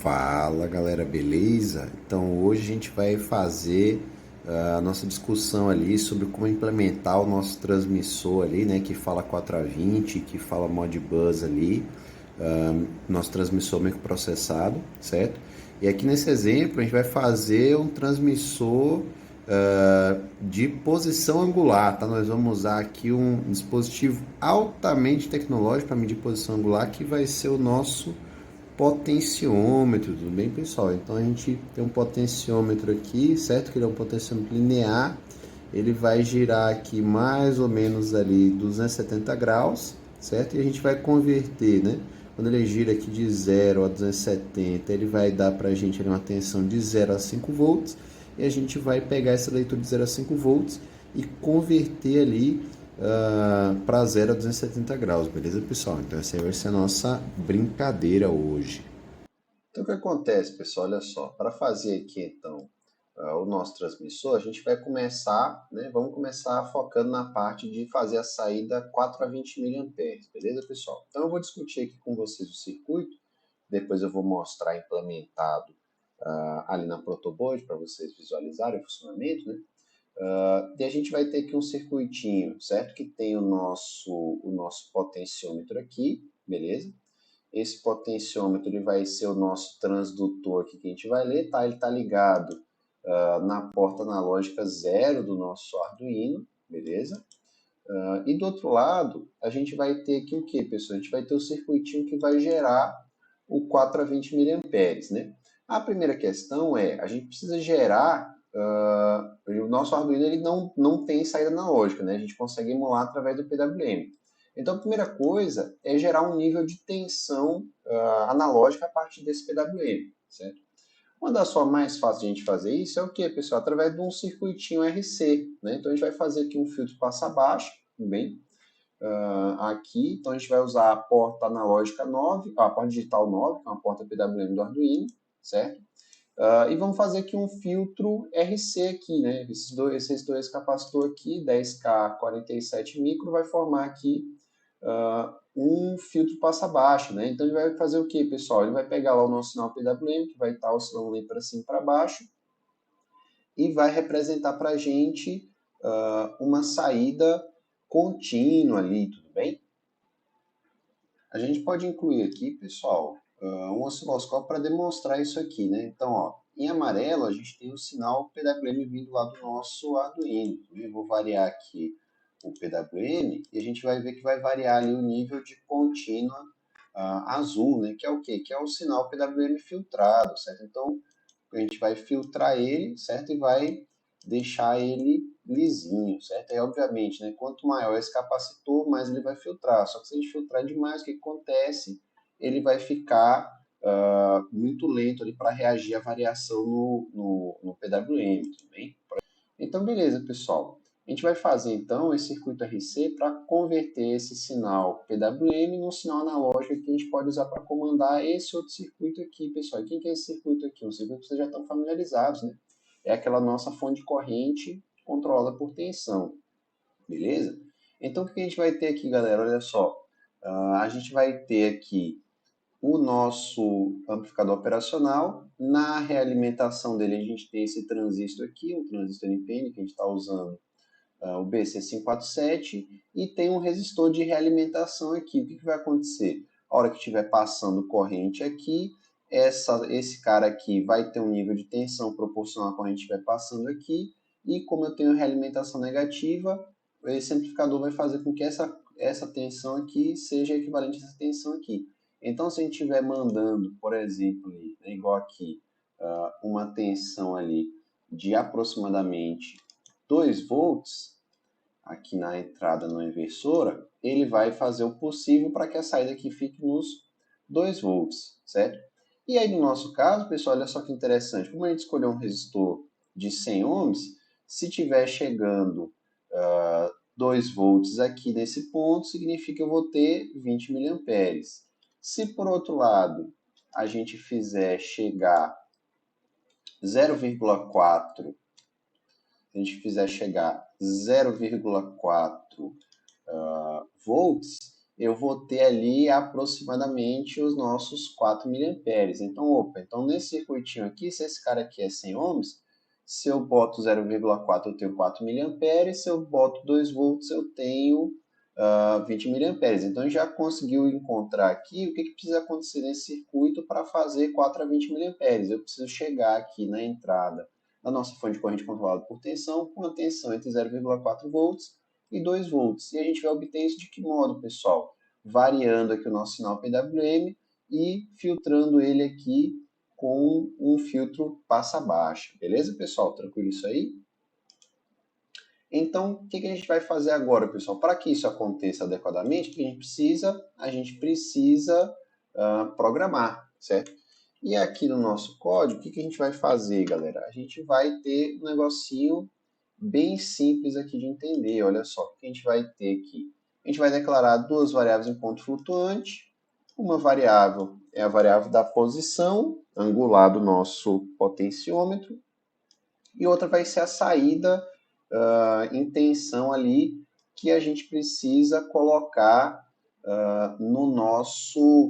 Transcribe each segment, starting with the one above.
Fala galera, beleza? Então hoje a gente vai fazer a nossa discussão ali sobre como implementar o nosso transmissor ali, né? Que fala 4A20, que fala Modbus ali, nosso transmissor microprocessado, certo? E aqui nesse exemplo a gente vai fazer um transmissor de posição angular, tá? Nós vamos usar aqui um dispositivo altamente tecnológico para medir posição angular, que vai ser o nosso potenciômetro, tudo bem, pessoal? Então a gente tem um potenciômetro aqui, certo? Que ele é um potenciômetro linear. Ele vai girar aqui mais ou menos ali 270 graus, certo? E a gente vai converter, né? Quando ele gira aqui de 0 a 270, ele vai dar para a gente ali uma tensão de 0 a 5 volts. E a gente vai pegar essa leitura de 0 a 5 volts e converter ali para 0 a 270 graus, beleza, pessoal? Então essa aí vai ser a nossa brincadeira hoje. Então o que acontece, pessoal? Olha só, para fazer aqui então o nosso transmissor, a gente vai começar, né? Vamos começar focando na parte de fazer a saída 4 a 20 miliamperes, beleza, pessoal? Então eu vou discutir aqui com vocês o circuito, depois eu vou mostrar implementado ali na protoboard para vocês visualizarem o funcionamento, né? E a gente vai ter aqui um circuitinho, certo? Que tem o nosso potenciômetro aqui, beleza? Esse potenciômetro ele vai ser o nosso transdutor aqui que a gente vai ler, tá? Ele está ligado na porta analógica 0 do nosso Arduino, beleza? E do outro lado, a gente vai ter aqui o que, pessoal? A gente vai ter o circuitinho que vai gerar o 4 a 20 miliamperes, né? A primeira questão é, a gente precisa gerar, o nosso Arduino ele não tem saída analógica, né? A gente consegue emular através do PWM. Então, a primeira coisa é gerar um nível de tensão analógica a partir desse PWM, certo? Uma das formas mais fáceis de a gente fazer isso é o que, pessoal? Através de um circuitinho RC, né? Então, a gente vai fazer aqui um filtro passa baixo, tudo bem? Aqui, então a gente vai usar a porta analógica 9, a porta digital 9, que é uma porta PWM do Arduino, certo? E vamos fazer aqui um filtro RC aqui, né? Esses dois capacitores aqui, 10K 47 micro, vai formar aqui um filtro passa baixo, né? Então ele vai fazer o que, pessoal? Ele vai pegar lá o nosso sinal PWM, que vai estar oscilando ali para cima e para baixo, e vai representar para a gente uma saída contínua ali, tudo bem? A gente pode incluir aqui, pessoal, um osciloscópio para demonstrar isso aqui, né? Então, ó, em amarelo a gente tem o sinal PWM vindo lá do nosso Arduino. Eu vou variar aqui o PWM e a gente vai ver que vai variar ali o nível de contínua azul, né? Que é o quê? Que é o sinal PWM filtrado, certo? Então, a gente vai filtrar ele, certo? E vai deixar ele lisinho, certo? Aí, obviamente, né, quanto maior esse capacitor, mais ele vai filtrar. Só que se a gente filtrar demais, o que acontece? Ele vai ficar muito lento ali para reagir à variação no PWM, tudo bem? Então, beleza, pessoal. A gente vai fazer, então, esse circuito RC para converter esse sinal PWM num sinal analógico que a gente pode usar para comandar esse outro circuito aqui, pessoal. E quem que é esse circuito aqui? Um circuito que vocês já estão familiarizados, né? É aquela nossa fonte de corrente controlada por tensão, beleza? Então, o que a gente vai ter aqui, galera? Olha só. A gente vai ter aqui o nosso amplificador operacional. Na realimentação dele, a gente tem esse transistor aqui, um transistor NPN, que a gente está usando o BC547, e tem um resistor de realimentação aqui. O que vai acontecer? A hora que estiver passando corrente aqui, esse cara aqui vai ter um nível de tensão proporcional à corrente que estiver passando aqui, e como eu tenho realimentação negativa, esse amplificador vai fazer com que essa tensão aqui seja equivalente a essa tensão aqui. Então, se a gente estiver mandando, por exemplo, igual aqui, uma tensão ali de aproximadamente 2 volts, aqui na entrada na inversora, ele vai fazer o possível para que a saída aqui fique nos 2 volts, certo? E aí, no nosso caso, pessoal, olha só que interessante. Como a gente escolheu um resistor de 100 ohms, se tiver chegando 2 volts aqui nesse ponto, significa que eu vou ter 20 miliamperes. Se, por outro lado, a gente fizer chegar 0,4, se a gente fizer chegar 0,4 volts, eu vou ter ali aproximadamente os nossos 4 miliamperes. Então nesse circuitinho aqui, se esse cara aqui é 100 ohms, se eu boto 0,4 eu tenho 4 miliamperes, se eu boto 2 volts eu tenho 20 miliamperes. Então já conseguiu encontrar aqui o que precisa acontecer nesse circuito para fazer 4 a 20 miliamperes. Eu preciso chegar aqui na entrada da nossa fonte de corrente controlada por tensão, com uma tensão entre 0,4 volts e 2 volts. E a gente vai obter isso de que modo, pessoal? Variando aqui o nosso sinal PWM e filtrando ele aqui com um filtro passa baixa. Beleza, pessoal? Tranquilo isso aí? Então, o que a gente vai fazer agora, pessoal? Para que isso aconteça adequadamente, o que a gente precisa? A gente precisa programar, certo? E aqui no nosso código, o que a gente vai fazer, galera? A gente vai ter um negocinho bem simples aqui de entender. Olha só, o que a gente vai ter aqui? A gente vai declarar duas variáveis em ponto flutuante. Uma variável é a variável da posição angular do nosso potenciômetro. E outra vai ser a saída em tensão ali que a gente precisa colocar no nosso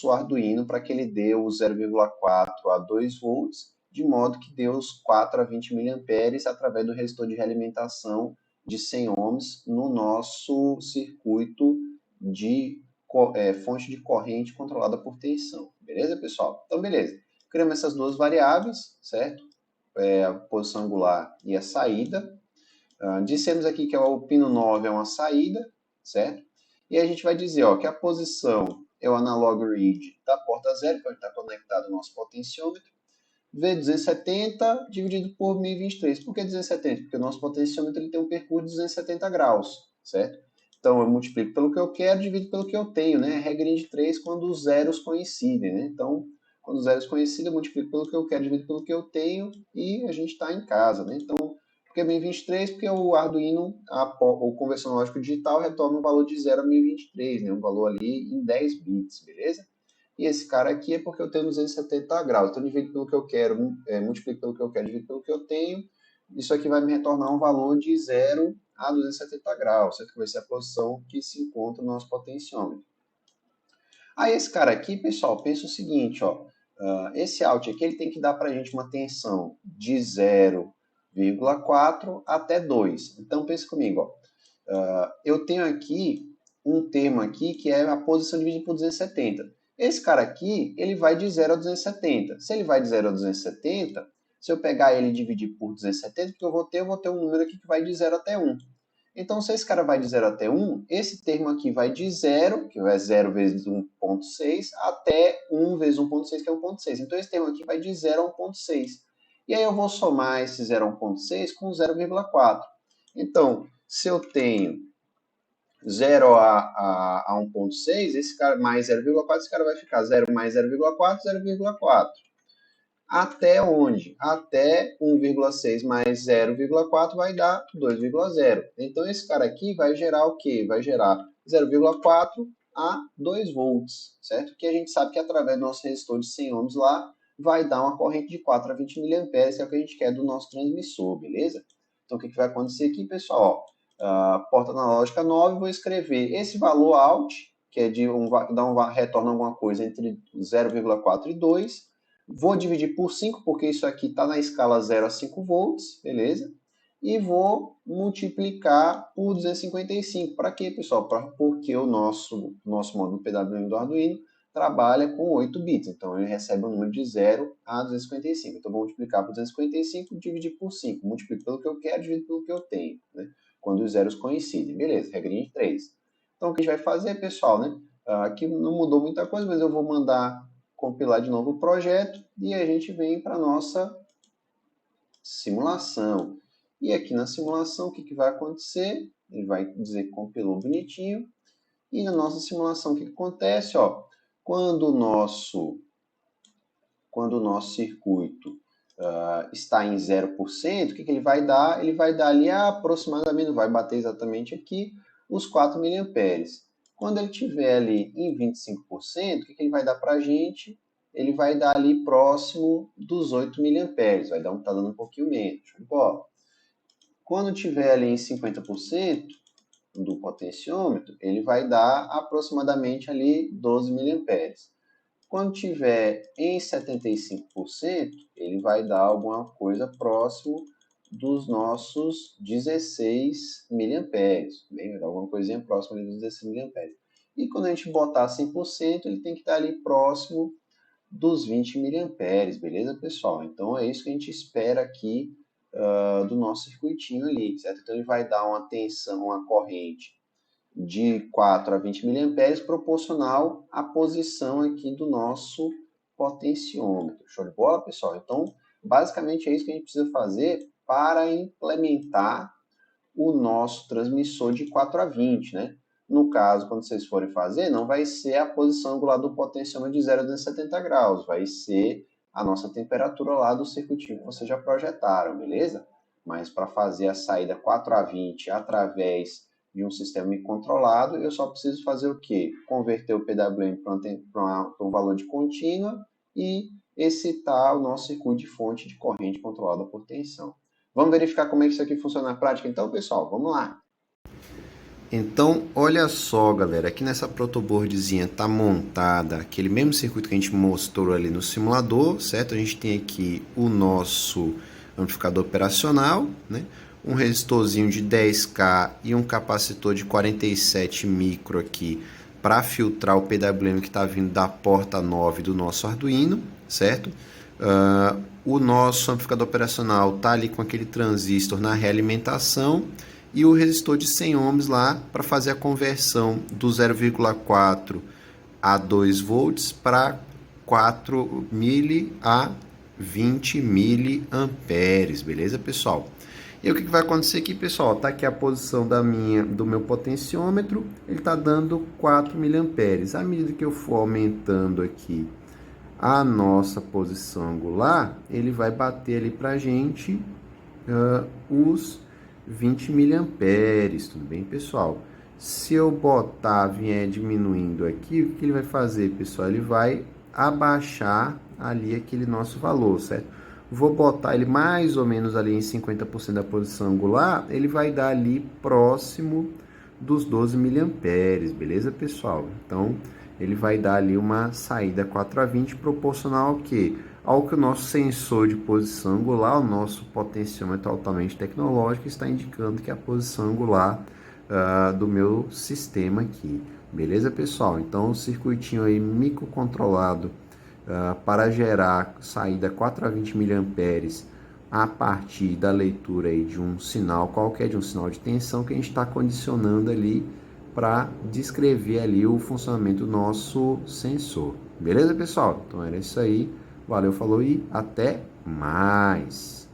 Arduino para que ele dê o 0,4 a 2 volts, de modo que dê os 4 a 20 miliamperes através do resistor de realimentação de 100 ohms no nosso circuito de fonte de corrente controlada por tensão. Beleza, pessoal? Então, beleza. Criamos essas duas variáveis, certo? A posição angular e a saída. Dissemos aqui que o pino 9 é uma saída, certo? E a gente vai dizer que a posição é o analog read da porta 0, que está conectado ao nosso potenciômetro, V270 dividido por 1023. Por que 270? Porque o nosso potenciômetro ele tem um percurso de 270 graus, certo? Então eu multiplico pelo que eu quero, divido pelo que eu tenho, né? Regrinha de 3 quando os zeros coincidem, né? Então, quando os zeros coincidem, eu multiplico pelo que eu quero, divido pelo que eu tenho e a gente está em casa, né? Então, por que 1023? Porque o Arduino, o conversor lógico digital, retorna um valor de 0 a 1023, né? Um valor ali em 10 bits, beleza? E esse cara aqui é porque eu tenho 270 graus. Então, divido pelo que eu quero, multiplico pelo que eu quero, divido pelo que eu tenho. Isso aqui vai me retornar um valor de 0 a 270 graus, certo? Que vai ser a posição que se encontra no nosso potenciômetro. Aí esse cara aqui, pessoal, pensa o seguinte, esse out aqui ele tem que dar para a gente uma tensão de 0,4 até 2. Então, pensa comigo, eu tenho aqui um termo aqui que é a posição dividida por 270. Esse cara aqui, ele vai de 0 a 270. Se ele vai de 0 a 270, se eu pegar ele e dividir por 270, o que eu vou ter? Eu vou ter um número aqui que vai de 0 até 1. Então, se esse cara vai de 0 até 1, esse termo aqui vai de 0, que é 0 vezes 1.6, até 1 vezes 1.6, que é 1.6. Então, esse termo aqui vai de 0 a 1.6. E aí eu vou somar esse 0 a 1.6 com 0,4. Então, se eu tenho 0 a 1.6, esse cara mais 0,4, esse cara vai ficar 0 mais 0,4, 0,4. Até onde? Até 1,6 mais 0,4 vai dar 2,0. Então, esse cara aqui vai gerar o quê? Vai gerar 0,4 a 2 volts, certo? Que a gente sabe que através do nosso resistor de 100 ohms lá, vai dar uma corrente de 4 a 20 miliamperes, que é o que a gente quer do nosso transmissor, beleza? Então, o que vai acontecer aqui, pessoal? Porta analógica 9, vou escrever esse valor out, que é de retorna alguma coisa entre 0,4 e 2. Vou dividir por 5, porque isso aqui está na escala 0 a 5 volts, beleza? E vou multiplicar por 255. Para quê, pessoal? Porque o nosso módulo PWM do Arduino trabalha com 8 bits. Então, ele recebe um número de 0 a 255. Então, vou multiplicar por 255 e dividir por 5. Multiplico pelo que eu quero, divido pelo que eu tenho, né? Quando os zeros coincidem. Beleza, regrinha de 3. Então, o que a gente vai fazer, pessoal, né? Aqui não mudou muita coisa, mas eu vou mandar compilar de novo o projeto e a gente vem para a nossa simulação. E aqui na simulação, o que vai acontecer? Ele vai dizer que compilou bonitinho. E na nossa simulação, o que acontece? Quando o nosso circuito está em 0%, o que ele vai dar? Ele vai dar ali aproximadamente, não vai bater exatamente aqui, os 4 miliamperes. Quando ele estiver ali em 25%, o que ele vai dar para a gente? Ele vai dar ali próximo dos 8 miliamperes, tá dando um pouquinho menos. Quando estiver ali em 50%, do potenciômetro, ele vai dar aproximadamente ali 12 miliamperes. Quando tiver em 75%, ele vai dar alguma coisa próximo dos nossos 16 miliamperes. Bem, vai dar alguma coisinha próxima ali dos 16 miliamperes. E quando a gente botar 100%, ele tem que estar ali próximo dos 20 miliamperes, beleza, pessoal? Então é isso que a gente espera aqui do nosso circuitinho ali, certo? Então ele vai dar uma tensão, uma corrente de 4 a 20 miliamperes proporcional à posição aqui do nosso potenciômetro. Show de bola, pessoal? Então, basicamente é isso que a gente precisa fazer para implementar o nosso transmissor de 4 a 20, né? No caso, quando vocês forem fazer, não vai ser a posição angular do potenciômetro de 0 a 270 graus, vai ser a nossa temperatura lá do circuitinho que vocês já projetaram, beleza? Mas para fazer a saída 4 a 20 através de um sistema controlado, eu só preciso fazer o quê? Converter o PWM para um valor de contínua e excitar o nosso circuito de fonte de corrente controlada por tensão. Vamos verificar como é que isso aqui funciona na prática então, pessoal? Vamos lá! Então, olha só, galera, aqui nessa protoboardzinha tá montada aquele mesmo circuito que a gente mostrou ali no simulador, certo? A gente tem aqui o nosso amplificador operacional, né? Um resistorzinho de 10K e um capacitor de 47 micro aqui para filtrar o PWM que está vindo da porta 9 do nosso Arduino, certo? O nosso amplificador operacional tá ali com aquele transistor na realimentação e o resistor de 100 ohms lá para fazer a conversão do 0,4 a 2 volts para 4 mili a 20 miliamperes, beleza, pessoal? E o que vai acontecer aqui, pessoal? Tá aqui a posição do meu potenciômetro, ele está dando 4 miliamperes. À medida que eu for aumentando aqui a nossa posição angular, ele vai bater ali para a gente os 20 miliamperes, tudo bem, pessoal? Se eu vier diminuindo aqui, o que ele vai fazer, pessoal? Ele vai abaixar ali aquele nosso valor, certo? Vou botar ele mais ou menos ali em 50% da posição angular, ele vai dar ali próximo dos 12 miliamperes, beleza, pessoal? Então, ele vai dar ali uma saída 4 a 20 proporcional ao quê? Ao que o nosso sensor de posição angular, o nosso potenciômetro altamente tecnológico, está indicando que é a posição angular do meu sistema aqui. Beleza, pessoal? Então, o circuitinho aí microcontrolado para gerar saída 4 a 20 miliamperes a partir da leitura aí de um sinal qualquer, de um sinal de tensão que a gente está condicionando ali para descrever ali o funcionamento do nosso sensor. Beleza, pessoal? Então era isso aí. Valeu, falou e até mais!